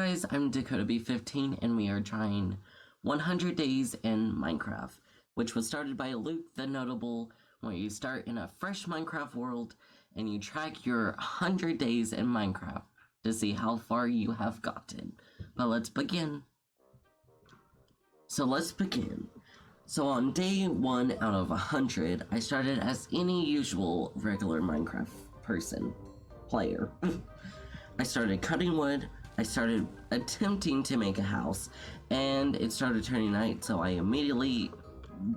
guys, I'm Dakota B15 and we are trying 100 Days in Minecraft, which was started by Luke TheNotable, where you start in a fresh Minecraft world and you track your 100 days in Minecraft to see how far you have gotten. But let's begin. So on day 1 out of 100, I started as any usual regular Minecraft player. I started cutting wood, I started attempting to make a house, and it started turning night, so I immediately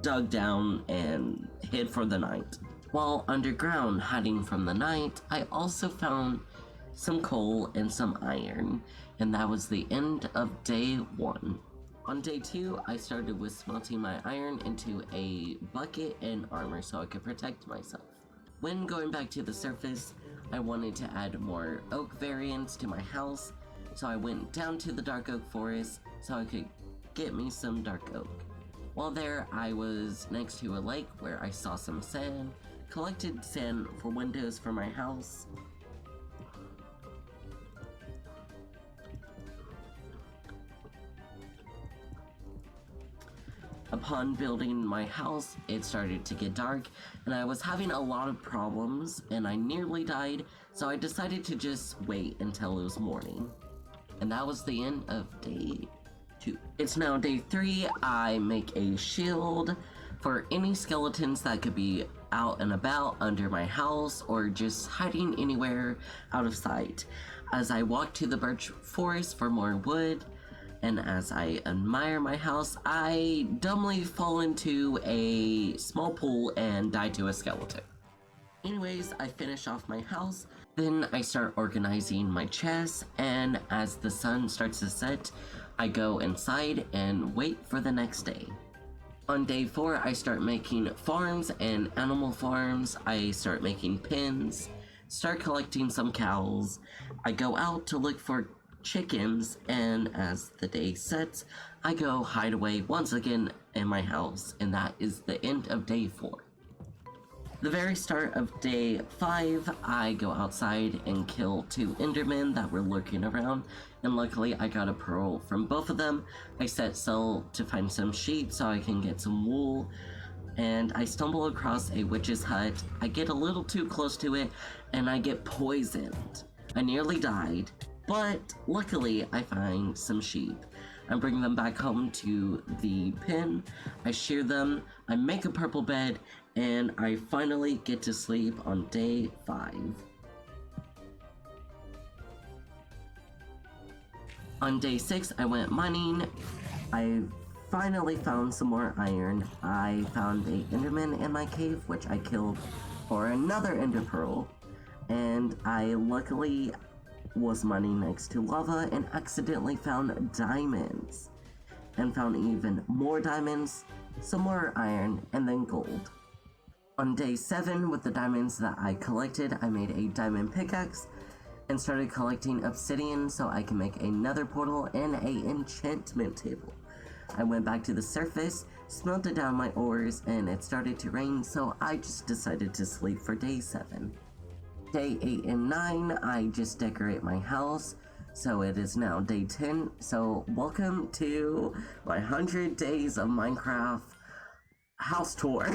dug down and hid for the night. While underground hiding from the night, I also found some coal and some iron, and that was the end of day 1. On day 2, I started with smelting my iron into a bucket and armor so I could protect myself. When going back to the surface, I wanted to add more oak variants to my house, so I went down to the dark oak forest so I could get me some dark oak. While there, I was next to a lake where I saw some sand, collected sand for windows for my house. Upon building my house, it started to get dark, and I was having a lot of problems, and I nearly died, so I decided to just wait until it was morning. And that was the end of day 2. It's now day 3. I make a shield for any skeletons that could be out and about under my house, or just hiding anywhere out of sight. As I walk to the birch forest for more wood, and as I admire my house, I dumbly fall into a small pool and die to a skeleton. Anyways, I finish off my house, then I start organizing my chests, and as the sun starts to set, I go inside and wait for the next day. On day 4, I start making farms and animal farms. I start making pens, start collecting some cows. I go out to look for chickens, and as the day sets, I go hide away once again in my house, and that is the end of day 4. The very start of day 5, I go outside and kill 2 endermen that were lurking around, and luckily I got a pearl from both of them. I set sail to find some sheep so I can get some wool, and I stumble across a witch's hut. I get a little too close to it, and I get poisoned. I nearly died, but luckily I find some sheep. I bring them back home to the pen, I shear them, I make a purple bed, and I finally get to sleep on day 5. On day 6, I went mining. I finally found some more iron. I found a enderman in my cave, which I killed for another ender pearl, and I luckily was mining next to lava and accidentally found diamonds, and found even more diamonds, some more iron, and then gold. On day 7, with the diamonds that I collected, I made a diamond pickaxe and started collecting obsidian so I can make another portal and an enchantment table. I went back to the surface, smelted down my ores, and it started to rain, so I just decided to sleep for day 7. Day 8 and 9, I just decorate my house, so it is now day 10, so welcome to my 100 days of Minecraft house tour.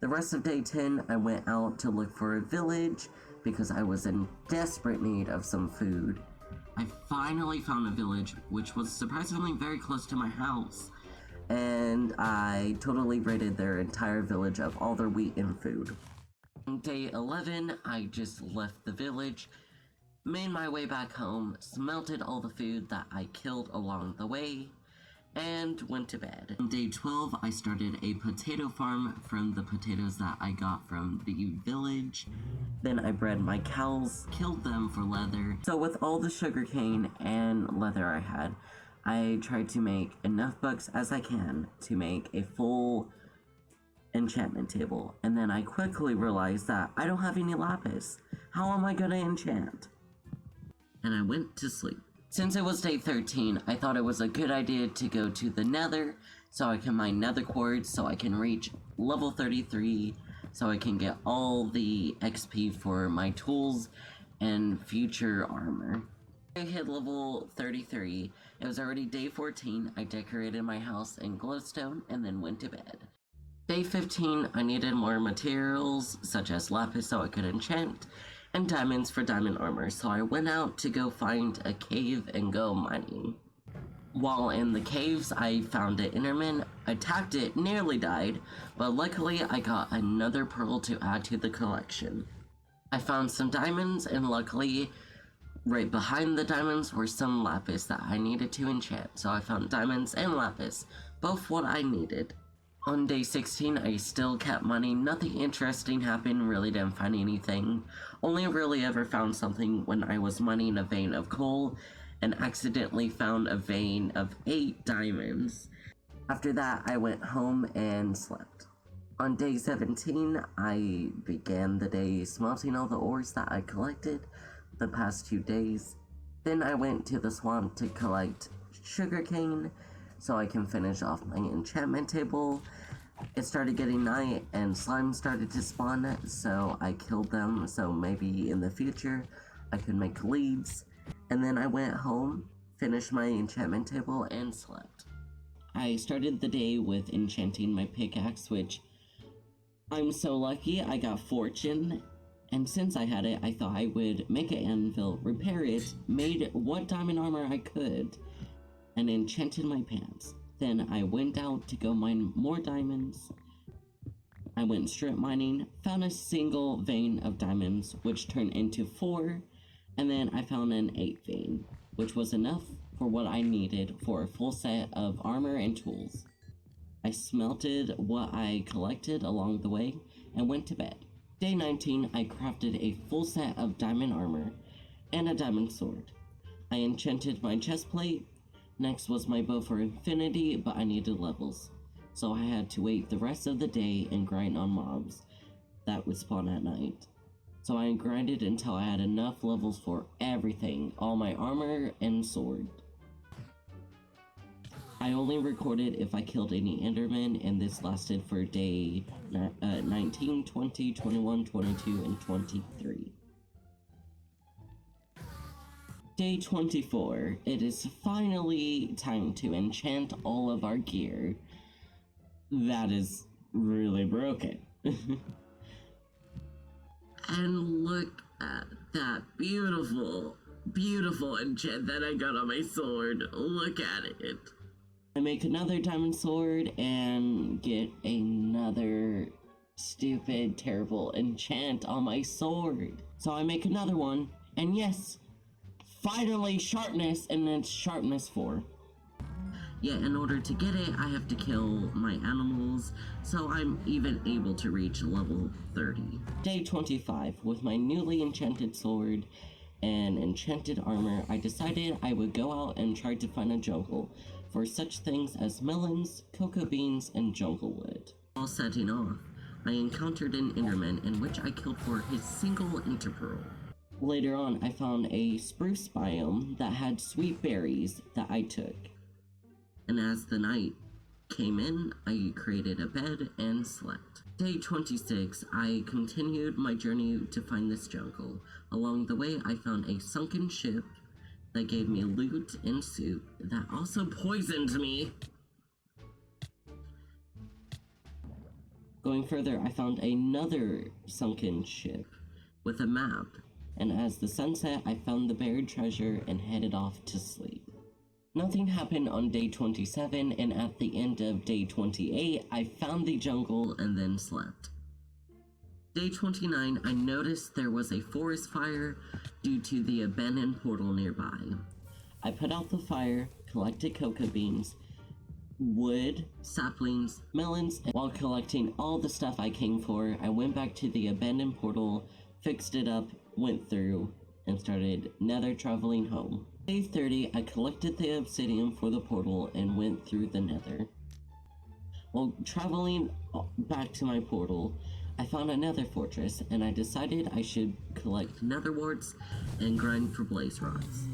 The rest of day 10, I went out to look for a village because I was in desperate need of some food. I finally found a village, which was surprisingly very close to my house, and I totally raided their entire village of all their wheat and food. On day 11, I just left the village, made my way back home, smelted all the food that I killed along the way, and went to bed. On day 12, I started a potato farm from the potatoes that I got from the village. Then I bred my cows, killed them for leather. So with all the sugarcane and leather I had, I tried to make enough books as I can to make a full enchantment table, and then I quickly realized that I don't have any lapis. How am I gonna enchant? And I went to sleep. Since it was day 13, I thought it was a good idea to go to the nether so I can mine nether quartz so I can reach level 33 so I can get all the XP for my tools and future armor. I hit level 33. It was already day 14. I decorated my house in glowstone and then went to bed. Day 15, I needed more materials, such as lapis so I could enchant, and diamonds for diamond armor, so I went out to go find a cave and go mining. While in the caves, I found an Enderman, attacked it, nearly died, but luckily I got another pearl to add to the collection. I found some diamonds, and luckily, right behind the diamonds were some lapis that I needed to enchant, so I found diamonds and lapis, both what I needed. On day 16, I still kept mining. Nothing interesting happened, really didn't find anything. Only really ever found something when I was mining a vein of coal and accidentally found a vein of 8 diamonds. After that, I went home and slept. On day 17, I began the day smelting all the ores that I collected the past 2 days. Then I went to the swamp to collect sugarcane so I can finish off my enchantment table. It started getting night and slime started to spawn, so I killed them so maybe in the future I could make leaves. And then I went home, finished my enchantment table, and slept. I started the day with enchanting my pickaxe, which I'm so lucky I got fortune. And since I had it, I thought I would make an anvil, repair it, made what diamond armor I could, and enchanted my pants. Then I went out to go mine more diamonds. I went strip mining, found a single vein of diamonds, which turned into 4, and then I found an 8th vein, which was enough for what I needed for a full set of armor and tools. I smelted what I collected along the way and went to bed. Day 19, I crafted a full set of diamond armor and a diamond sword. I enchanted my chestplate. Next was my bow for infinity, but I needed levels, so I had to wait the rest of the day and grind on mobs that would spawn at night. So I grinded until I had enough levels for everything, all my armor and sword. I only recorded if I killed any endermen, and this lasted for day 19, 20, 21, 22, and 23. Day 24. It is finally time to enchant all of our gear. That is really broken. And look at that beautiful, beautiful enchant that I got on my sword. Look at it. I make another diamond sword and get another stupid, terrible enchant on my sword. So I make another one, and yes, finally sharpness, and it's sharpness 4. Yeah, in order to get it, I have to kill my animals, so I'm even able to reach level 30. Day 25, with my newly enchanted sword and enchanted armor, I decided I would go out and try to find a jungle for such things as melons, cocoa beans, and jungle wood. While setting off, I encountered an enderman in which I killed for his single interpearl. Later on, I found a spruce biome that had sweet berries that I took. And as the night came in, I created a bed and slept. Day 26, I continued my journey to find this jungle. Along the way, I found a sunken ship that gave me loot and soup that also poisoned me. Going further, I found another sunken ship with a map. And as the sun set, I found the buried treasure and headed off to sleep. Nothing happened on day 27, and at the end of day 28, I found the jungle and then slept. Day 29, I noticed there was a forest fire due to the abandoned portal nearby. I put out the fire, collected cocoa beans, wood, saplings, melons, and while collecting all the stuff I came for, I went back to the abandoned portal, fixed it up, went through, and started nether traveling home. Day 30, I collected the obsidian for the portal and went through the nether. While traveling back to my portal, I found another fortress, and I decided I should collect nether warts and grind for blaze rods.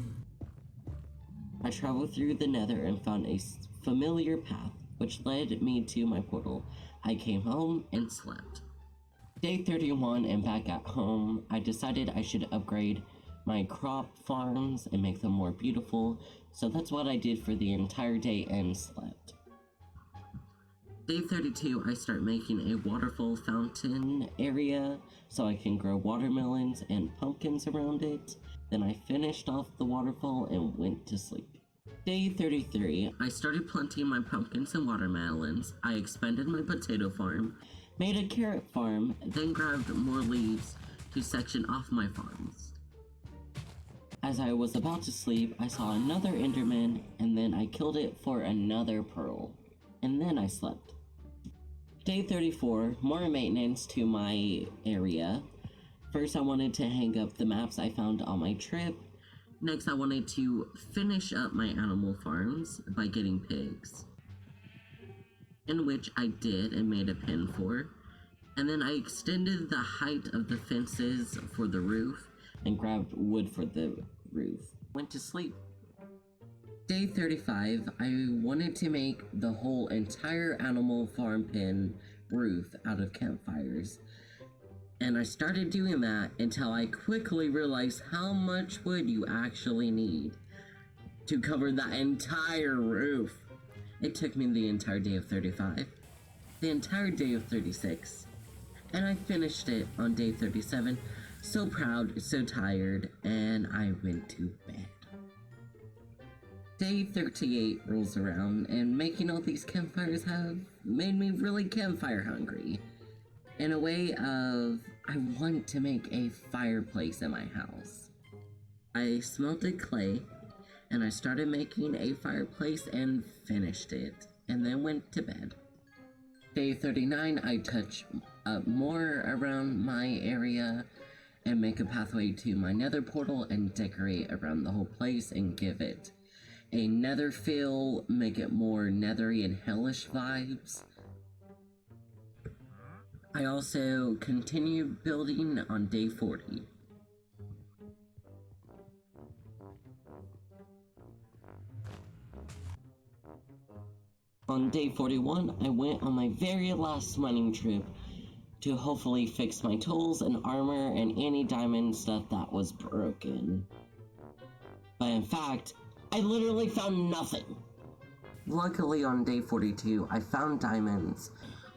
I traveled through the nether and found a familiar path, which led me to my portal. I came home and slept. Day 31 and back at home, I decided I should upgrade my crop farms and make them more beautiful. So that's what I did for the entire day and slept. Day 32, I start making a waterfall fountain area so I can grow watermelons and pumpkins around it. Then I finished off the waterfall and went to sleep. Day 33, I started planting my pumpkins and watermelons. I expanded my potato farm, made a carrot farm, then grabbed more leaves to section off my farms. As I was about to sleep, I saw another Enderman, and then I killed it for another pearl. And then I slept. Day 34, more maintenance to my area. First, I wanted to hang up the maps I found on my trip. Next, I wanted to finish up my animal farms by getting pigs, in which I did and made a pen for. And then I extended the height of the fences for the roof and grabbed wood for the roof. Went to sleep. Day 35, I wanted to make the whole entire animal farm pen roof out of campfires. And I started doing that until I quickly realized how much wood you actually need to cover the entire roof. It took me the entire day of 35, the entire day of 36, and I finished it on day 37. So proud, so tired, and I went to bed. Day 38 rolls around, and making all these campfires have made me really campfire hungry. In a way of, I want to make a fireplace in my house. I smelted clay, and I started making a fireplace and finished it, and then went to bed. Day 39, I touch up more around my area, and make a pathway to my nether portal and decorate around the whole place and give it a nether feel, make it more nethery and hellish vibes. I also continued building on day 40. On day 41, I went on my very last mining trip to hopefully fix my tools and armor and any diamond stuff that was broken. But in fact, I literally found nothing. Luckily on day 42, I found diamonds,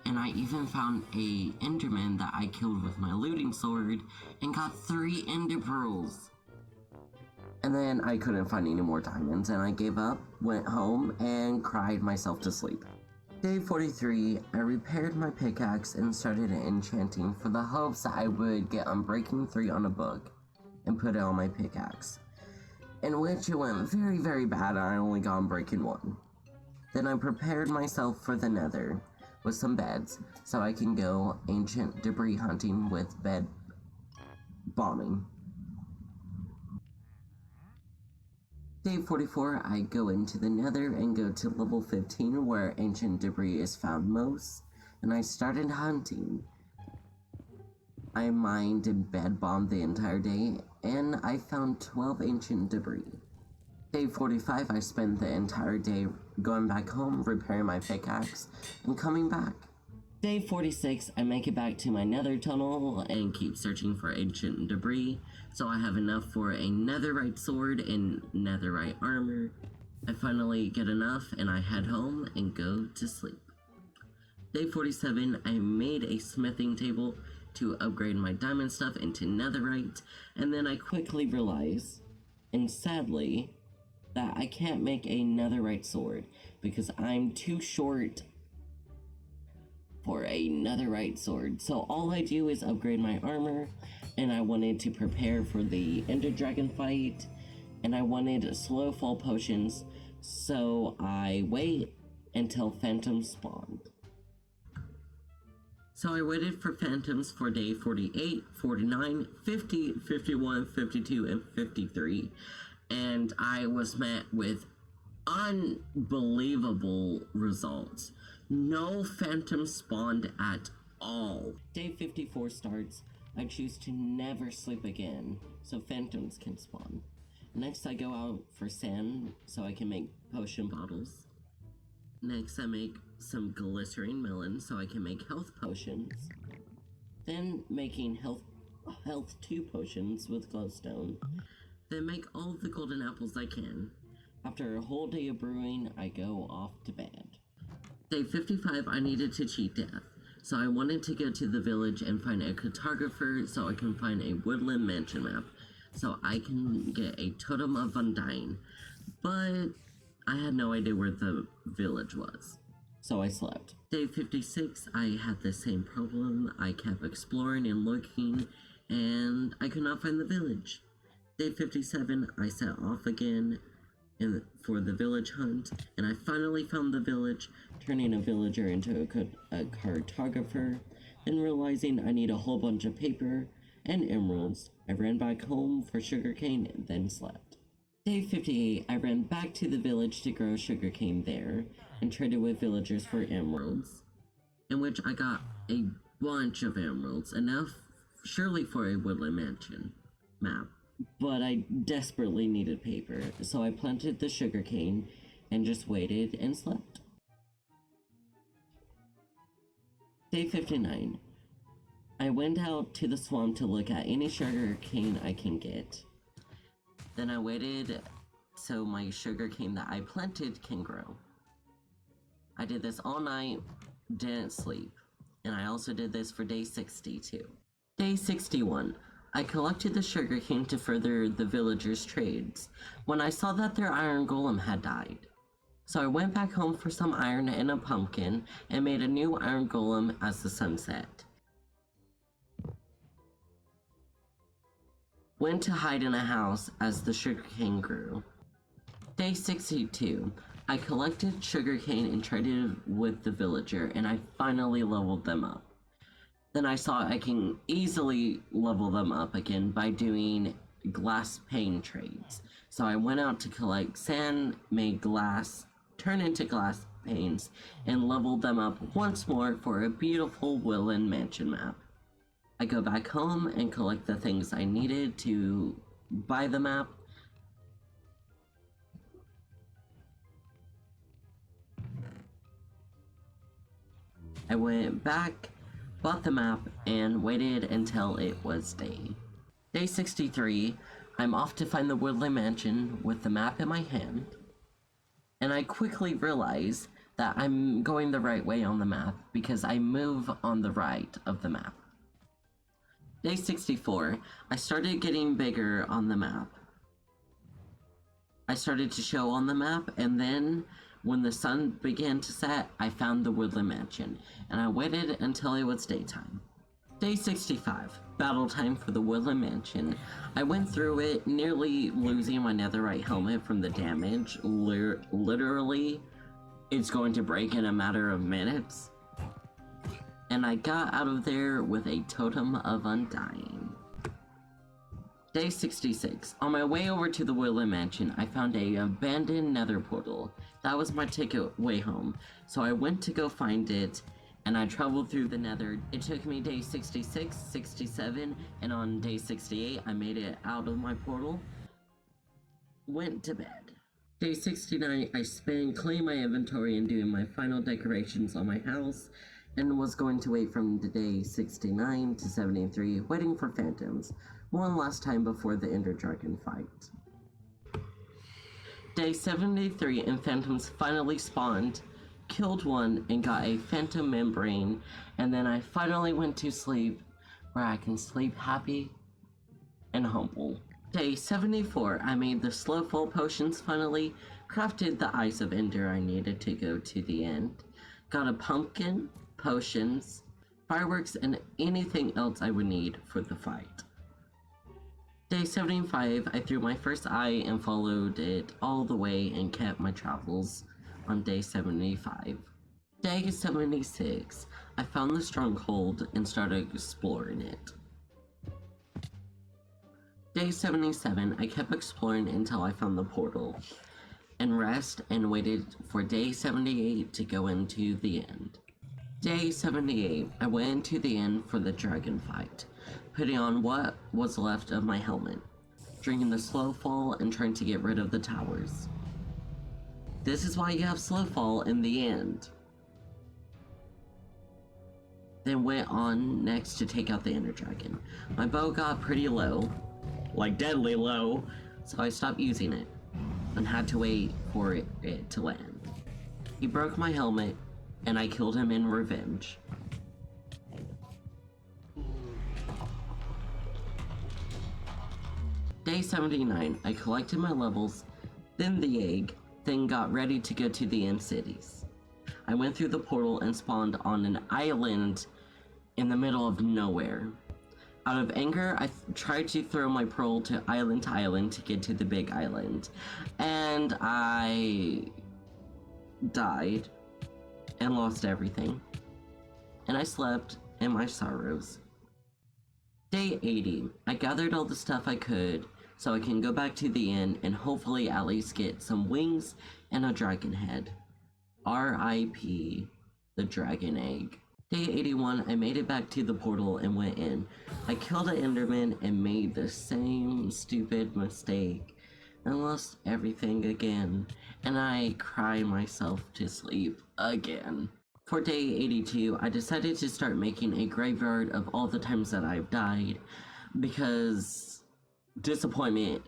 and I even found a Enderman that I killed with my looting sword and got 3 ender pearls. And then I couldn't find any more diamonds, and I gave up, went home, and cried myself to sleep. Day 43, I repaired my pickaxe and started enchanting for the hopes that I would get Unbreaking 3 on a book and put it on my pickaxe, in which it went very, very bad and I only got Unbreaking 1. Then I prepared myself for the nether with some beds so I can go ancient debris hunting with bed bombing. Day 44, I go into the nether and go to level 15 where ancient debris is found most, and I started hunting. I mined and bed bombed the entire day, and I found 12 ancient debris. Day 45, I spent the entire day going back home, repairing my pickaxe, and coming back. Day 46, I make it back to my nether tunnel and keep searching for ancient debris, so I have enough for a netherite sword and netherite armor. I finally get enough and I head home and go to sleep. Day 47, I made a smithing table to upgrade my diamond stuff into netherite, and then I quickly realize, and sadly, that I can't make a netherite sword because I'm too short for a netherite sword. So all I do is upgrade my armor, and I wanted to prepare for the ender dragon fight, and I wanted slow fall potions, so I wait until phantoms spawned. So I waited for phantoms for day 48, 49, 50, 51, 52, and 53, and I was met with unbelievable results. No phantoms spawned at all. Day 54 starts. I choose to never sleep again, so phantoms can spawn. Next I go out for sand, so I can make potion bottles. Next I make some glycerine melons, so I can make health potions. Then making health health 2 potions with glowstone, then make all the golden apples I can. After a whole day of brewing, I go off to bed. Day 55, I needed to cheat death, so I wanted to go to the village and find a cartographer so I can find a woodland mansion map, so I can get a totem of undying. But I had no idea where the village was, so I slept. Day 56, I had the same problem. I kept exploring and looking, and I could not find the village. Day 57, I set off again for the village hunt, and I finally found the village, turning a villager into a cartographer, then realizing I need a whole bunch of paper and emeralds. I ran back home for sugarcane and then slept. Day 58, I ran back to the village to grow sugarcane there, and traded with villagers for emeralds, in which I got a bunch of emeralds, enough surely for a woodland mansion map. But I desperately needed paper, so I planted the sugarcane and just waited and slept. Day 59. I went out to the swamp to look at any sugarcane I can get. Then I waited so my sugarcane that I planted can grow. I did this all night, didn't sleep, and I also did this for day 62. Day 61. I collected the sugarcane to further the villagers' trades, when I saw that their iron golem had died. So I went back home for some iron and a pumpkin, and made a new iron golem as the sun set. Went to hide in a house as the sugarcane grew. Day 62. I collected sugarcane and traded with the villager, and I finally leveled them up. Then I saw I can easily level them up again by doing glass pane trades. So I went out to collect sand, made glass, turn into glass panes, and leveled them up once more for a beautiful woodland mansion map. I go back home and collect the things I needed to buy the map. I went back, bought the map, and waited until it was day. Day 63, I'm off to find the woodland mansion with the map in my hand, and I quickly realize that I'm going the right way on the map because I move on the right of the map. Day 64, I started getting bigger on the map. I started to show on the map, and then when the sun began to set, I found the woodland mansion, and I waited until it was daytime. Day 65, battle time for the woodland mansion. I went through it, nearly losing my netherite helmet from the damage. Literally, it's going to break in a matter of minutes. And I got out of there with a totem of undying. Day 66. On my way over to the woodland mansion, I found a abandoned nether portal. That was my ticket way home, so I went to go find it, and I traveled through the nether. It took me day 66, 67, and on day 68, I made it out of my portal. Went to bed. Day 69, I spent cleaning my inventory and doing my final decorations on my house, and was going to wait from the day 69 to 73, waiting for phantoms, one last time before the Ender Dragon fight. Day 73 and phantoms finally spawned, killed one and got a phantom membrane, and then I finally went to sleep, where I can sleep happy and humble. Day 74, I made the slow fall potions finally, crafted the Eyes of Ender I needed to go to the end, got a pumpkin, potions, fireworks, and anything else I would need for the fight. Day 75, I threw my first eye and followed it all the way and kept my travels on day 75. Day 76, I found the stronghold and started exploring it. Day 77, I kept exploring until I found the portal, and rest and waited for day 78 to go into the end. Day 78, I went into the end for the dragon fight, putting on what was left of my helmet, drinking the slow fall and trying to get rid of the towers. This is why you have slow fall in the end. then went on next to take out the Ender Dragon. My bow got pretty low, like deadly low, so I stopped using it and had to wait for it to land. He broke my helmet, and I killed him in revenge. Day 79, I collected my levels, then the egg, then got ready to go to the end cities. I went through the portal and spawned on an island in the middle of nowhere. Out of anger, I tried to throw my pearl to island to get to the big island, and I died and lost everything. And I slept in my sorrows. Day 80, I gathered all the stuff I could so I can go back to the inn and hopefully at least get some wings and a dragon head. R.I.P. the dragon egg. Day 81, I made it back to the portal and went in. I killed an Enderman and made the same stupid mistake and lost everything again, and I cry myself to sleep again. For day 82, I decided to start making a graveyard of all the times that I've died, because disappointment.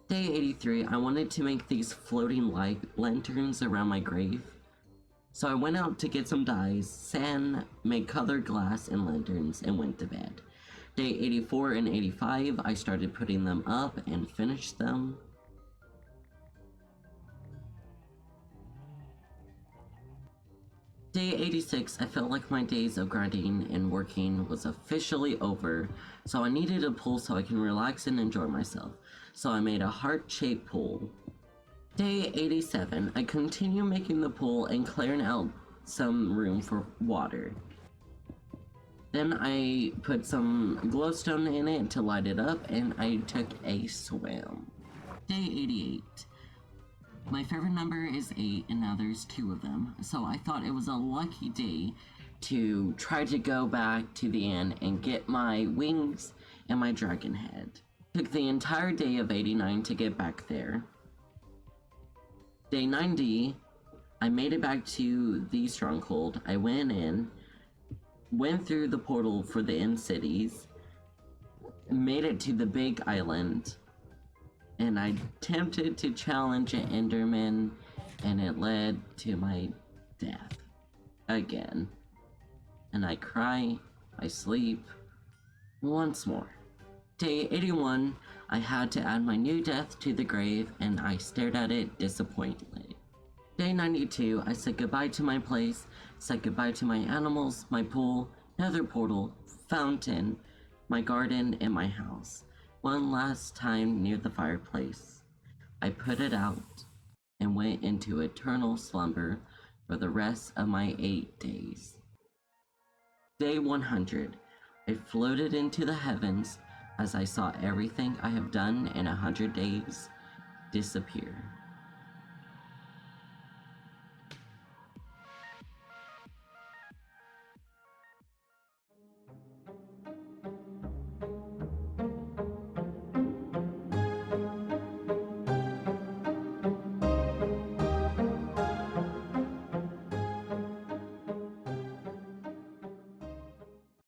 Day 83, I wanted to make these floating light lanterns around my grave. So I went out to get some dyes, sand, made colored glass and lanterns, and went to bed. Day 84 and 85, I started putting them up and finished them. Day 86, I felt like my days of grinding and working was officially over, so I needed a pool so I can relax and enjoy myself. So I made a heart-shaped pool. Day 87, I continue making the pool and clearing out some room for water. Then I put some glowstone in it to light it up, and I took a swim. Day 88. My favorite number is 8, and now there's 2 of them, so I thought it was a lucky day to try to go back to the inn and get my wings and my dragon head. Took the entire day of 89 to get back there. Day 90, I made it back to the stronghold. I went in, went through the portal for the end cities, made it to the big island, and I attempted to challenge an Enderman, and it led to my death again. And I cry, I sleep, once more. Day 81, I had to add my new death to the grave, and I stared at it disappointedly. Day 92, I said goodbye to my place, said goodbye to my animals, my pool, nether portal, fountain, my garden, and my house. One last time near the fireplace. I put it out and went into eternal slumber for the rest of my 8 days. Day 100, I floated into the heavens as I saw everything I have done in 100 days disappear.